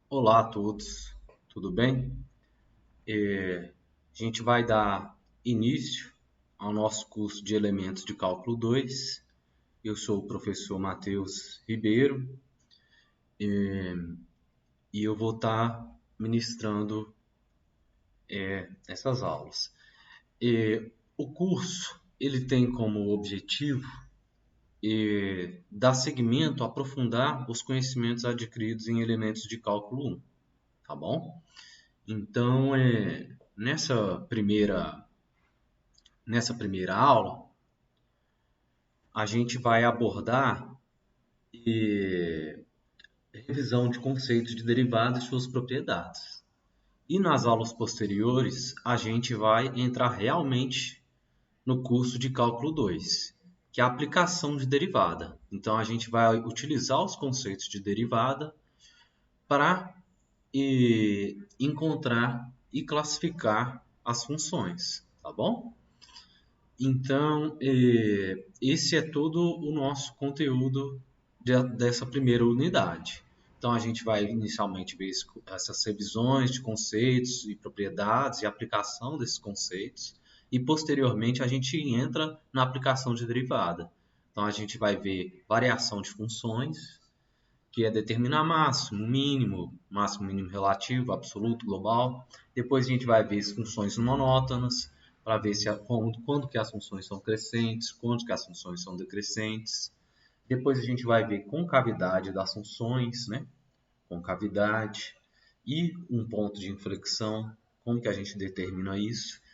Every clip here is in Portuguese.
Olá a todos, tudo bem? A gente vai dar início ao nosso curso de Elementos de Cálculo 2. Eu sou o professor Matheus Ribeiro e eu vou estar ministrando essas aulas. O curso ele tem como objetivo dar seguimento, aprofundar os conhecimentos adquiridos em elementos de cálculo 1, tá bom? Então, nessa primeira aula, a gente vai abordar revisão de conceitos de derivadas e suas propriedades. E nas aulas posteriores, a gente vai entrar realmente no curso de cálculo 2, que é a aplicação de derivada. Então, a gente vai utilizar os conceitos de derivada para encontrar e classificar as funções, tá bom? Então, esse é todo o nosso conteúdo dessa primeira unidade. Então, a gente vai inicialmente ver essas revisões de conceitos e propriedades e aplicação desses conceitos, e posteriormente a gente entra na aplicação de derivada. Então, a gente vai ver variação de funções, que é determinar máximo, mínimo relativo, absoluto, global. Depois a gente vai ver as funções monótonas, para ver quando que as funções são crescentes, quando que as funções são decrescentes. Depois a gente vai ver concavidade das funções, né? Concavidade e um ponto de inflexão, como que a gente determina isso.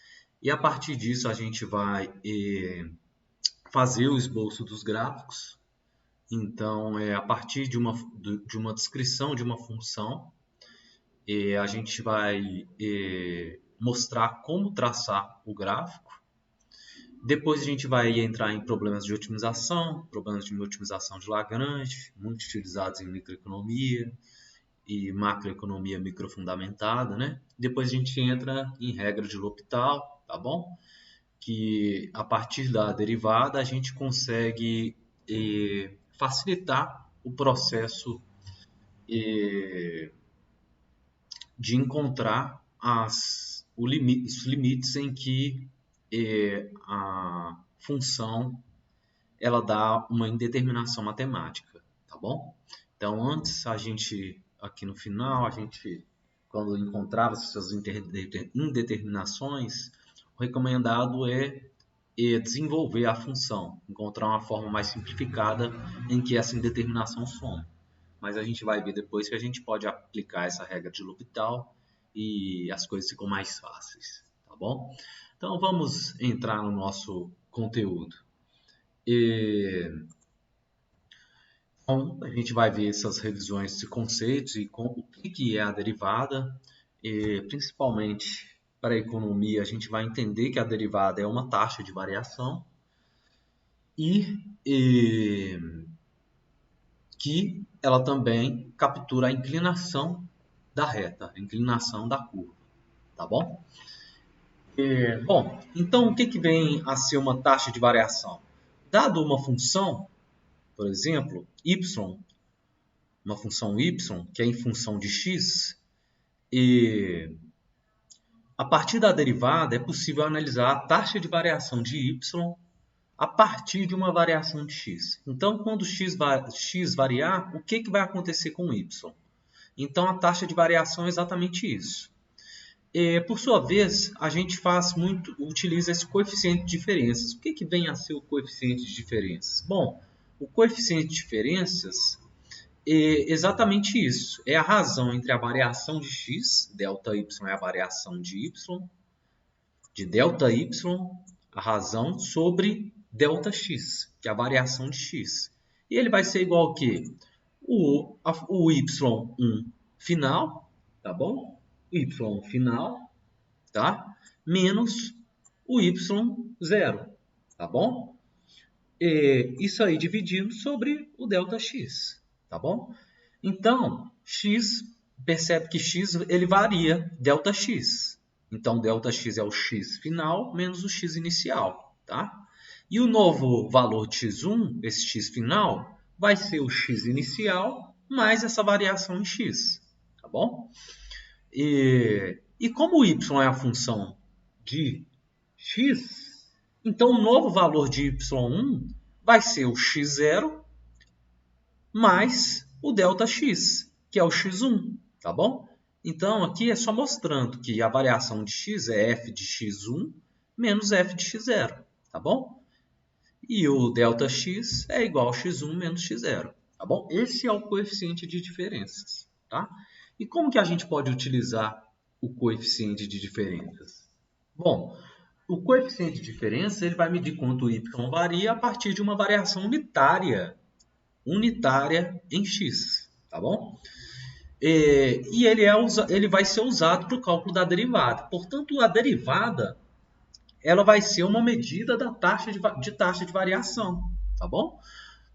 E a partir disso a gente vai fazer o esboço dos gráficos. Então, a partir de uma descrição de uma função, a gente vai mostrar como traçar o gráfico. Depois a gente vai entrar em problemas de otimização de Lagrange, muito utilizados em microeconomia e macroeconomia microfundamentada, né? Depois a gente entra em regra de L'Hopital, tá bom? Que a partir da derivada a gente consegue facilitar o processo de encontrar os limites em que a função ela dá uma indeterminação matemática, tá bom? Então, antes a gente, aqui no final, quando encontrava essas indeterminações, o recomendado é desenvolver a função, encontrar uma forma mais simplificada em que essa indeterminação some. Mas a gente vai ver depois que a gente pode aplicar essa regra de L'Hopital e as coisas ficam mais fáceis, tá bom? Então vamos entrar no nosso conteúdo. Então, a gente vai ver essas revisões de conceitos e o que é a derivada, principalmente para a economia, a gente vai entender que a derivada é uma taxa de variação e que ela também captura a inclinação da reta, a inclinação da curva, tá bom? Bom, então o que vem a ser uma taxa de variação? Dado uma função, por exemplo, y, uma função y, que é em função de x, a partir da derivada é possível analisar a taxa de variação de y a partir de uma variação de x. Então, quando x variar, o que vai acontecer com y? Então, a taxa de variação é exatamente isso. Por sua vez, a gente utiliza esse coeficiente de diferenças. O que vem a ser o coeficiente de diferenças? Bom, o coeficiente de diferenças é exatamente isso. É a razão entre a variação de x, ΔY é a variação de y, de ΔY, a razão sobre ΔX, que é a variação de x. E ele vai ser igual ao quê? O y1 final, tá bom? Y final, tá? Menos o y0, tá bom? Isso aí dividindo sobre o ΔX, tá bom? Então, x, percebe que x ele varia, ΔX. Então, ΔX é o x final menos o x inicial, tá? E o novo valor de x1, esse x final, vai ser o x inicial mais essa variação em x, bom? E como y é a função de x, então o novo valor de y1 vai ser o x0 mais o ΔX, que é o x1, tá bom? Então, aqui é só mostrando que a variação de x é f de x1 menos f de x0, tá bom? E o ΔX é igual a x1 menos x0, tá bom? Esse é o coeficiente de diferenças, tá? E como que a gente pode utilizar o coeficiente de diferenças? Bom, o coeficiente de diferença ele vai medir quanto y varia a partir de uma variação unitária em x, tá bom? E ele vai ser usado para o cálculo da derivada. Portanto, a derivada ela vai ser uma medida da taxa de variação, tá bom?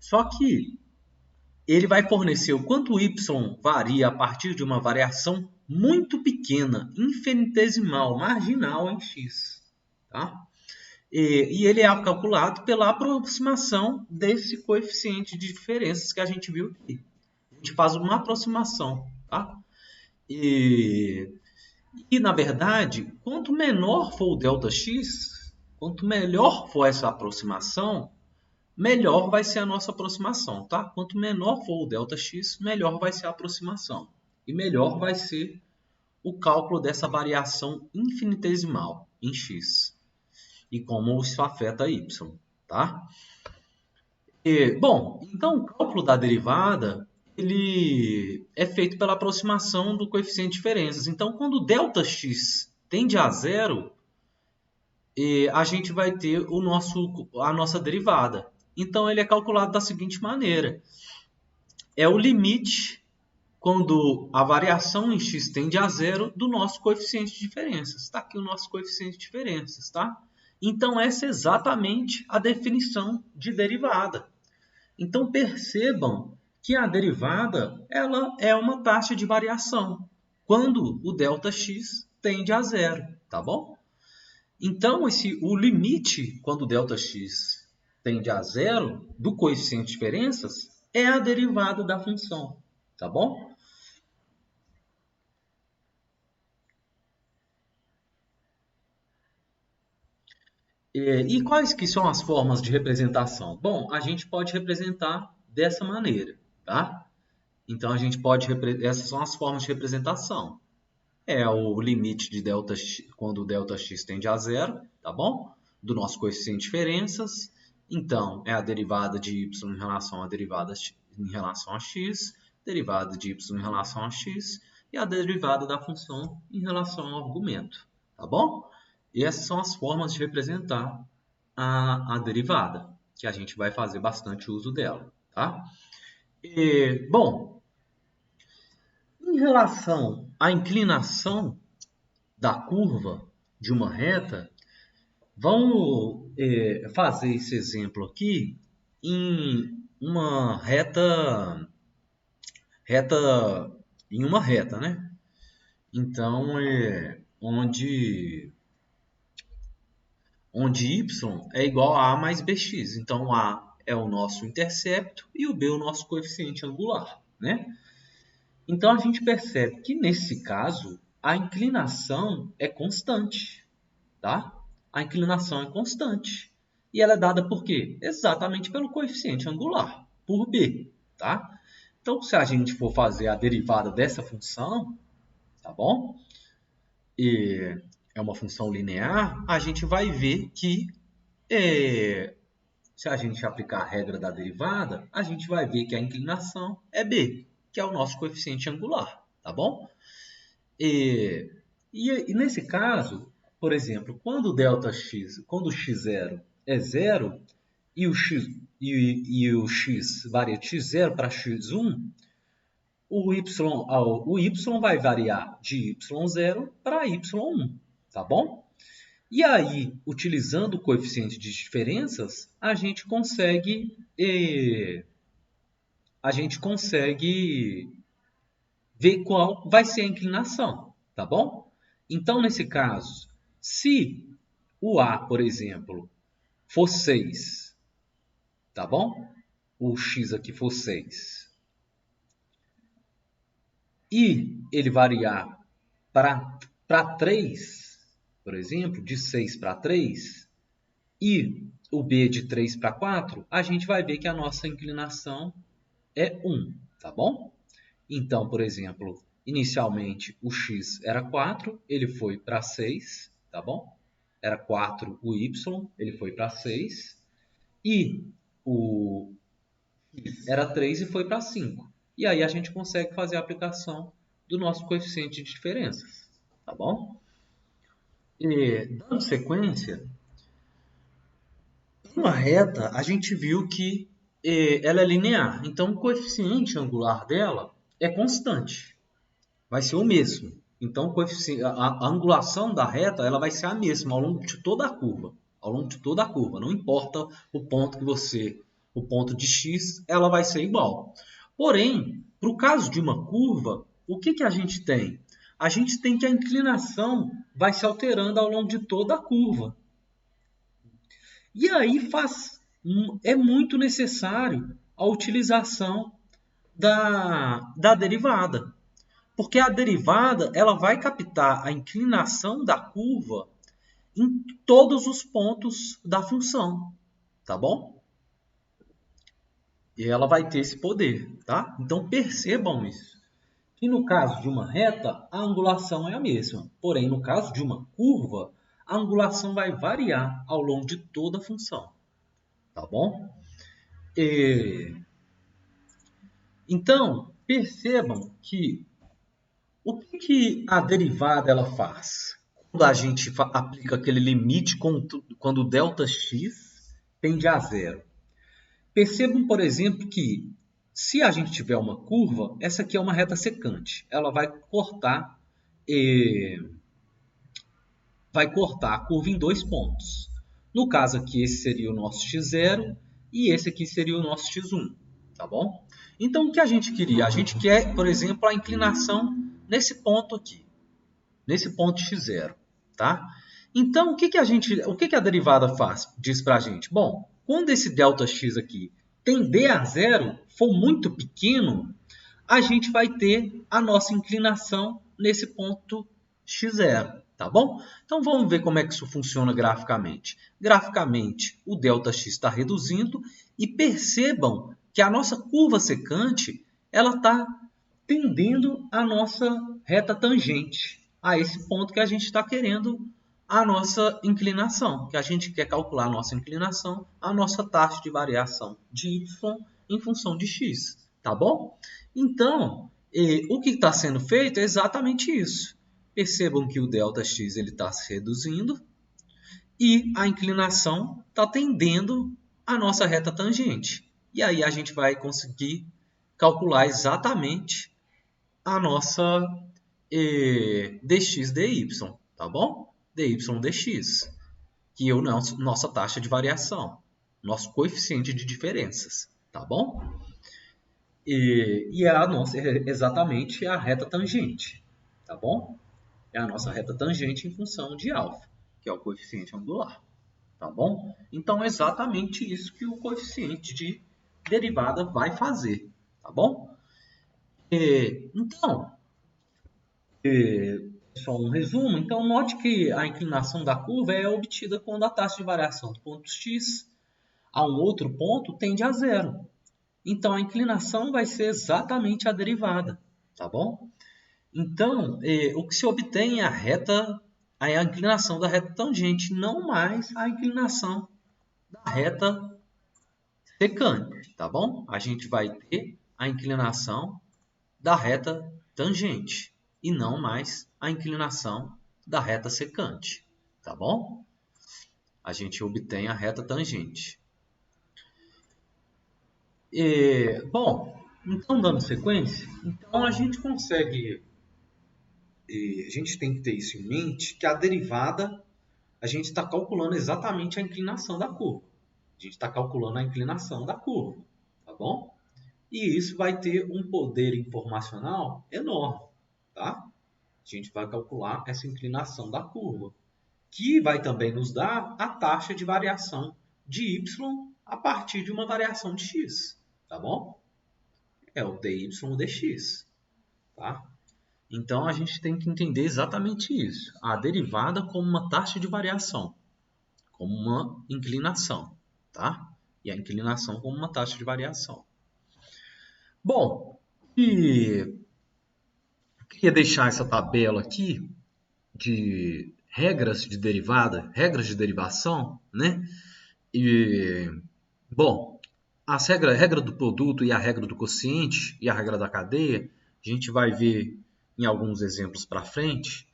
Só que ele vai fornecer o quanto y varia a partir de uma variação muito pequena, infinitesimal, marginal em x, tá? E ele é calculado pela aproximação desse coeficiente de diferenças que a gente viu aqui. A gente faz uma aproximação, tá? Na verdade, quanto menor for o ΔX, quanto melhor for essa aproximação, melhor vai ser a nossa aproximação, tá? Quanto menor for o ΔX, melhor vai ser a aproximação. E melhor vai ser o cálculo dessa variação infinitesimal em x. E como isso afeta y, tá? Bom, então o cálculo da derivada ele é feito pela aproximação do coeficiente de diferenças. Então, quando o ΔX tende a zero, a gente vai ter a nossa derivada. Então, ele é calculado da seguinte maneira. É o limite, quando a variação em x tende a zero, do nosso coeficiente de diferenças. Está aqui o nosso coeficiente de diferenças, tá? Então, essa é exatamente a definição de derivada. Então, percebam que a derivada ela é uma taxa de variação, quando o ΔX tende a zero, tá bom? Então, o limite, quando o ΔX tende a zero, do coeficiente de diferenças, é a derivada da função, tá bom? E quais que são as formas de representação? Bom, a gente pode representar dessa maneira, tá? Então, essas são as formas de representação. É o limite de ΔX, quando o ΔX tende a zero, tá bom? Do nosso coeficiente de diferenças. Então, é a derivada de y em relação à derivada em relação a x, derivada de y em relação a x e a derivada da função em relação ao argumento, tá bom? E essas são as formas de representar a derivada, que a gente vai fazer bastante uso dela, tá? Bom, em relação à inclinação da curva de uma reta, vamos fazer esse exemplo aqui em uma em uma reta, né? Então, onde y é igual a mais bx. Então, a é o nosso intercepto e o b é o nosso coeficiente angular, né? Então, a gente percebe que, nesse caso, a inclinação é constante, tá? A inclinação é constante. E ela é dada por quê? Exatamente pelo coeficiente angular, por b, tá? Então, se a gente for fazer a derivada dessa função, tá bom? E é uma função linear, a gente vai ver que se a gente aplicar a regra da derivada, a gente vai ver que a inclinação é b, que é o nosso coeficiente angular, tá bom? E nesse caso, por exemplo, quando o ΔX, quando o x0 é zero e o x varia de x0 para x1, o y vai variar de y0 para y1, tá bom? E aí, utilizando o coeficiente de diferenças, a gente consegue ver qual vai ser a inclinação, tá bom? Então, nesse caso, se o A, por exemplo, for 6, tá bom? O x aqui for 6. E ele variar para 3, por exemplo, de 6 para 3, e o B de 3 para 4, a gente vai ver que a nossa inclinação é 1, tá bom? Então, por exemplo, inicialmente o x era 4, ele foi para 6, tá bom? Era 4 o y, ele foi para 6. E o x era 3 e foi para 5. E aí a gente consegue fazer a aplicação do nosso coeficiente de diferenças, tá bom? E, dando sequência, uma reta, a gente viu que ela é linear. Então, o coeficiente angular dela é constante. Vai ser o mesmo. Então, a angulação da reta ela vai ser a mesma ao longo de toda a curva. Ao longo de toda a curva. Não importa o ponto que você... O ponto de x, ela vai ser igual. Porém, para o caso de uma curva, o que a gente tem? A gente tem que a inclinação vai se alterando ao longo de toda a curva. E aí é muito necessário a utilização da derivada. Porque a derivada ela vai captar a inclinação da curva em todos os pontos da função, tá bom? E ela vai ter esse poder, tá? Então percebam isso. Que no caso de uma reta, a angulação é a mesma. Porém, no caso de uma curva, a angulação vai variar ao longo de toda a função, tá bom? Então, percebam que o que a derivada ela faz? Quando a gente aplica aquele limite quando o ΔX tende a zero. Percebam, por exemplo, que se a gente tiver uma curva, essa aqui é uma reta secante. Ela vai cortar a curva em 2 pontos. No caso aqui, esse seria o nosso x0 e esse aqui seria o nosso x1, tá bom? Então, o que a gente queria? A gente quer, por exemplo, a inclinação nesse ponto aqui, nesse ponto x0, tá? Então, o que a derivada faz? Diz para a gente, bom, quando esse ΔX aqui tender a zero, for muito pequeno, a gente vai ter a nossa inclinação nesse ponto x0, tá bom? Então, vamos ver como é que isso funciona graficamente. Graficamente, o ΔX está reduzindo e percebam que a nossa curva secante ela está tendendo a nossa reta tangente a esse ponto que a gente está querendo a nossa inclinação, que a gente quer calcular a nossa inclinação, a nossa taxa de variação de y em função de x, tá bom? Então, o que está sendo feito é exatamente isso. Percebam que o ΔX está se reduzindo e a inclinação está tendendo a nossa reta tangente. E aí a gente vai conseguir calcular exatamente a nossa dx dy, tá bom? dy dx, que é a nossa taxa de variação, nosso coeficiente de diferenças, tá bom? E é exatamente a reta tangente, tá bom? É a nossa reta tangente em função de alfa, que é o coeficiente angular, tá bom? Então é exatamente isso que o coeficiente de derivada vai fazer, tá bom? Então, só um resumo. Então, note que a inclinação da curva é obtida quando a taxa de variação do ponto x a um outro ponto tende a zero. Então, a inclinação vai ser exatamente a derivada, tá bom? Então, o que se obtém é a inclinação da reta tangente, não mais a inclinação da reta secante, tá bom? A gente vai ter a inclinação da reta tangente e não mais a inclinação da reta secante, tá bom? A gente obtém a reta tangente. Bom, então dando sequência, então a gente consegue, a gente tem que ter isso em mente, que a derivada, a gente está calculando exatamente a inclinação da curva. A gente está calculando a inclinação da curva, tá bom? E isso vai ter um poder informacional enorme, tá? A gente vai calcular essa inclinação da curva, que vai também nos dar a taxa de variação de y a partir de uma variação de x, tá bom? É o dy dx, tá? Então, a gente tem que entender exatamente isso. A derivada como uma taxa de variação, como uma inclinação, tá? E a inclinação como uma taxa de variação. Bom, e eu queria deixar essa tabela aqui de regras de derivada, regras de derivação, né? E, bom, a regra do produto e a regra do quociente e a regra da cadeia, a gente vai ver em alguns exemplos para frente.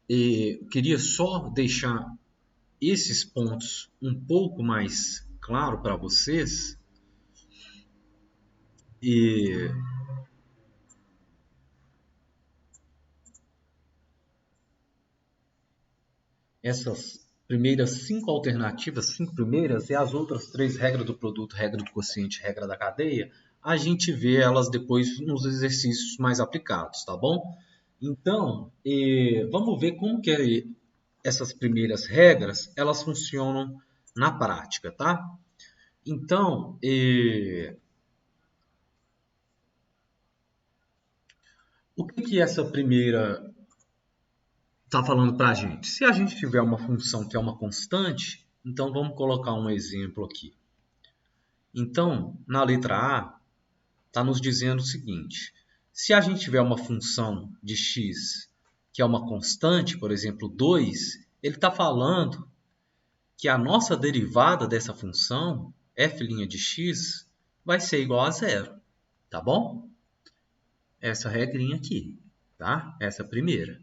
E eu queria só deixar esses pontos um pouco mais claro para vocês. E essas primeiras 5 alternativas, 5 primeiras, e as outras 3, regra do produto, regra do quociente, regra da cadeia, a gente vê elas depois nos exercícios mais aplicados, tá bom? Então, vamos ver como que essas primeiras regras, elas funcionam na prática, tá? Então, o que que essa primeira está falando para a gente? Se a gente tiver uma função que é uma constante, então vamos colocar um exemplo aqui. Então, na letra A, está nos dizendo o seguinte: se a gente tiver uma função de x que é uma constante, por exemplo, 2, ele está falando que a nossa derivada dessa função, f' de x, vai ser igual a zero. Tá bom? Essa regrinha aqui, tá? Essa é a primeira.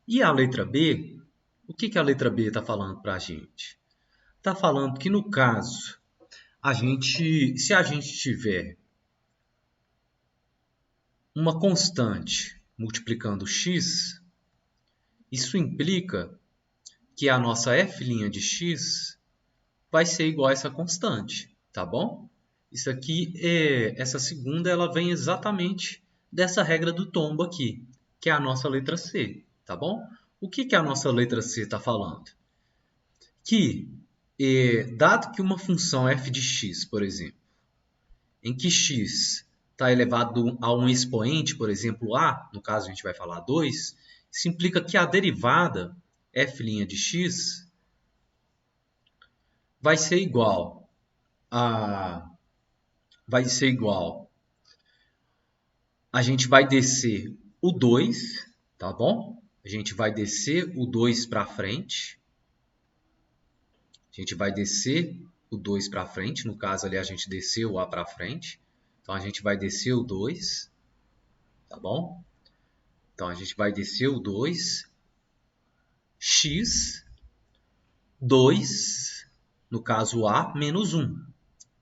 E a letra B, o que que a letra B está falando para a gente? Está falando que no caso, se a gente tiver uma constante multiplicando x, isso implica que a nossa f' de x vai ser igual a essa constante, tá bom? Isso aqui, essa segunda, ela vem exatamente dessa regra do tombo aqui, que é a nossa letra C, tá bom? O que que a nossa letra C está falando? Que, dado que uma função f de x, por exemplo, em que x está elevado a um expoente, por exemplo, a, no caso a gente vai falar 2, isso implica que a derivada f' de x vai ser igual a a gente vai descer o 2, tá bom? A gente vai descer o 2 para frente. A gente vai descer o 2 para frente, no caso ali a gente desceu o a para frente. Então a gente vai descer o 2, tá bom? Então a gente vai descer o 2 x 2, no caso a, menos 1.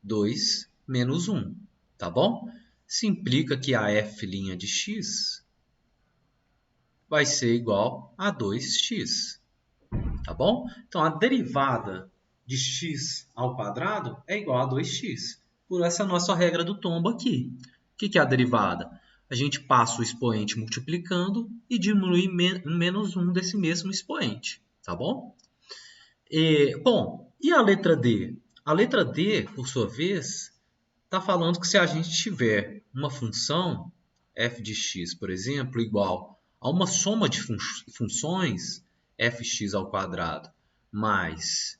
2 menos 1, tá bom? Isso implica que a f' de x vai ser igual a 2x, tá bom? Então, a derivada de x ao quadrado é igual a 2x, por essa nossa regra do tombo aqui. O que é a derivada? A gente passa o expoente multiplicando e diminui menos 1 desse mesmo expoente, tá bom? Bom, e a letra D? A letra D, por sua vez, está falando que se a gente tiver uma função f de x, por exemplo, igual a uma soma de funções fx ao quadrado mais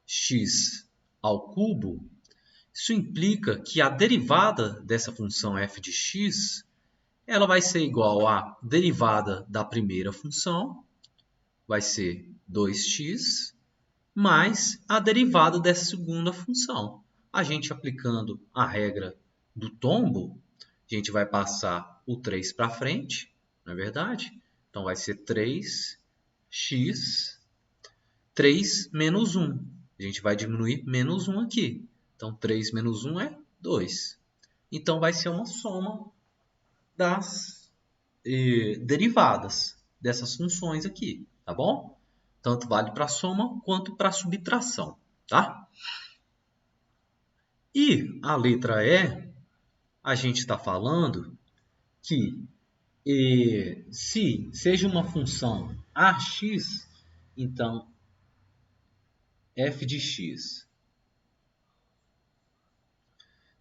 x ao cubo, isso implica que a derivada dessa função f de x ela vai ser igual à derivada da primeira função, vai ser 2x, mais a derivada dessa segunda função. A gente aplicando a regra do tombo, a gente vai passar o 3 para frente, não é verdade? Então vai ser 3x, 3 menos 1. A gente vai diminuir menos 1 aqui. Então 3 menos 1 é 2. Então vai ser uma soma das derivadas dessas funções aqui, tá bom? Tanto vale para soma quanto para subtração, tá? E a letra E, a gente está falando que se seja uma função ax, então f de x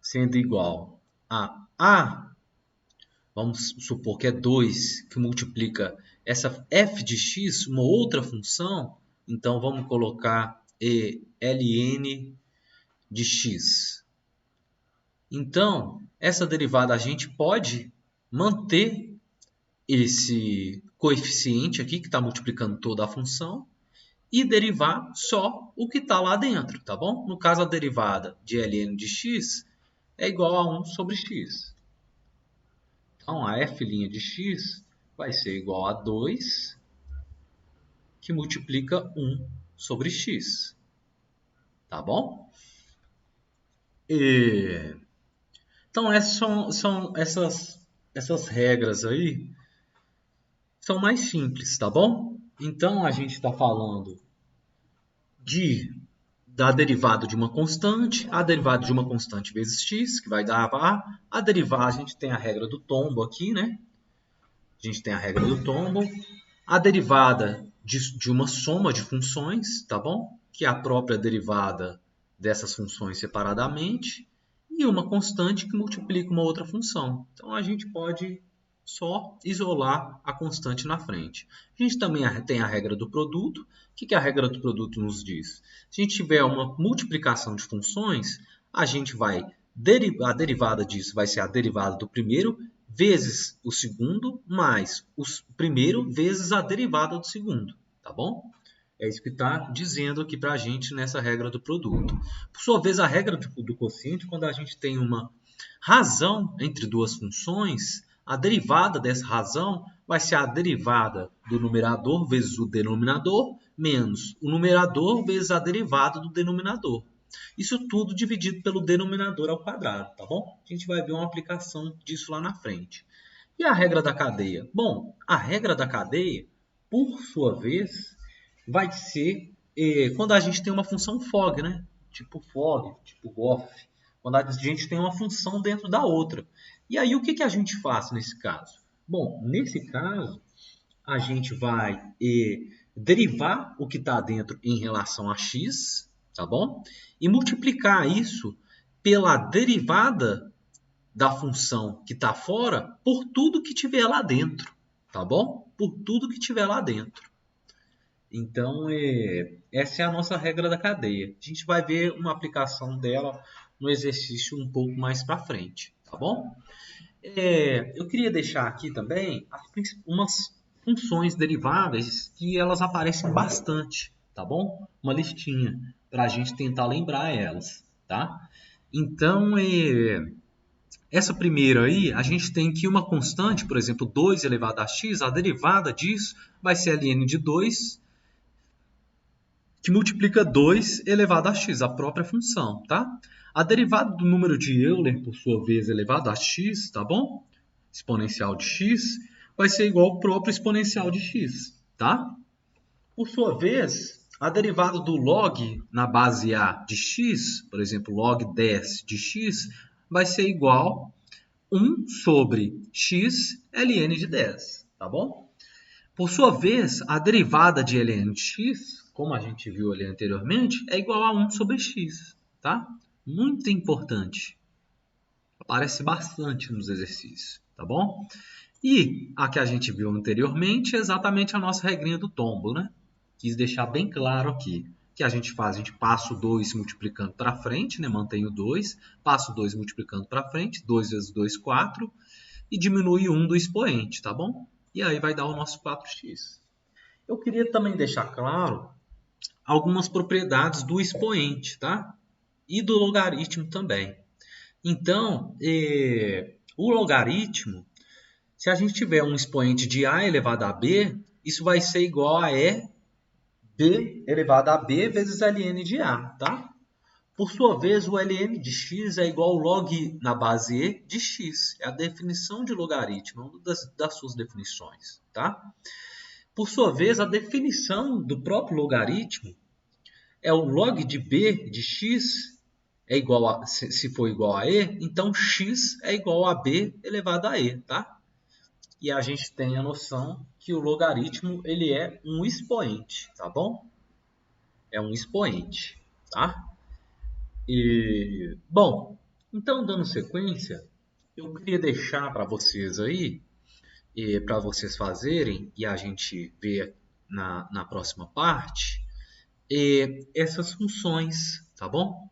sendo igual a vamos supor que é 2 que multiplica essa f de x, uma outra função, então vamos colocar ln de x. Então, essa derivada a gente pode manter esse coeficiente aqui, que está multiplicando toda a função, e derivar só o que está lá dentro, tá bom? No caso, a derivada de ln de x é igual a 1 sobre x. Então, a f' de x vai ser igual a 2, que multiplica 1 sobre x. Tá bom? Então, essas regras aí são mais simples, tá bom? Então, a gente está falando da derivada de uma constante, a derivada de uma constante vezes x, que vai dar a derivada, a gente tem a regra do tombo aqui, né? A gente tem a regra do tombo, a derivada de uma soma de funções, tá bom? Que é a própria derivada dessas funções separadamente, e uma constante que multiplica uma outra função. Então, a gente pode só isolar a constante na frente. A gente também tem a regra do produto. O que a regra do produto nos diz? Se a gente tiver uma multiplicação de funções, a derivada disso vai ser a derivada do primeiro vezes o segundo, mais o primeiro vezes a derivada do segundo, tá bom? É isso que está dizendo aqui para a gente nessa regra do produto. Por sua vez, a regra do quociente, quando a gente tem uma razão entre duas funções, a derivada dessa razão vai ser a derivada do numerador vezes o denominador, menos o numerador vezes a derivada do denominador. Isso tudo dividido pelo denominador ao quadrado, tá bom? A gente vai ver uma aplicação disso lá na frente. E a regra da cadeia? Bom, a regra da cadeia, por sua vez, vai ser quando a gente tem uma função fog, né? Tipo fog, tipo gof. Quando a gente tem uma função dentro da outra. E aí, o que a gente faz nesse caso? Bom, nesse caso, a gente vai derivar o que está dentro em relação a x, tá bom? E multiplicar isso pela derivada da função que está fora por tudo que tiver lá dentro, tá bom? Por tudo que tiver lá dentro. Então, essa é a nossa regra da cadeia. A gente vai ver uma aplicação dela no exercício um pouco mais para frente, tá bom? Eu queria deixar aqui também umas funções deriváveis que elas aparecem bastante, tá bom? Uma listinha para a gente tentar lembrar elas, tá? Então, essa primeira aí, a gente tem que uma constante, por exemplo, 2 elevado a x, a derivada disso vai ser ln de 2, que multiplica 2 elevado a x, a própria função, tá? A derivada do número de Euler, por sua vez, elevado a x, tá bom? Exponencial de x, vai ser igual ao próprio exponencial de x, tá? Por sua vez, a derivada do log na base a de x, por exemplo, log 10 de x, vai ser igual a 1 sobre x ln de 10, tá bom? Por sua vez, a derivada de ln de x, como a gente viu ali anteriormente, é igual a 1 sobre x, tá? Muito importante. Aparece bastante nos exercícios, tá bom? E a que a gente viu anteriormente é exatamente a nossa regrinha do tombo, né? Quis deixar bem claro aqui. O que a gente faz? A gente passa o 2 multiplicando para frente, né? Mantém o 2, passa o 2 multiplicando para frente, 2 vezes 2, 4, e diminui 1 do expoente, tá bom? E aí vai dar o nosso 4x. Eu queria também deixar claro algumas propriedades do expoente, tá? E do logaritmo também. Então, o logaritmo, se a gente tiver um expoente de a elevado a b, isso vai ser igual a b elevado a b vezes ln de a, tá? Por sua vez, o ln de x é igual ao log na base e de x. É a definição de logaritmo, uma das suas definições, tá? Por sua vez, a definição do próprio logaritmo é o log de b de x é igual a, se for igual a e, então x é igual a b elevado a e, tá? E a gente tem a noção que o logaritmo ele é um expoente, tá bom? É um expoente, tá? Bom, então dando sequência, eu queria deixar para vocês aí, para vocês fazerem, e a gente ver na próxima parte, essas funções, tá bom?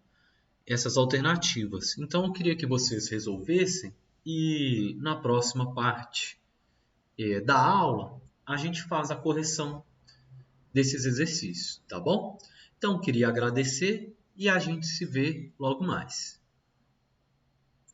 Essas alternativas. Então, eu queria que vocês resolvessem e na próxima parte da aula a gente faz a correção desses exercícios, tá bom? Então, queria agradecer e a gente se vê logo mais.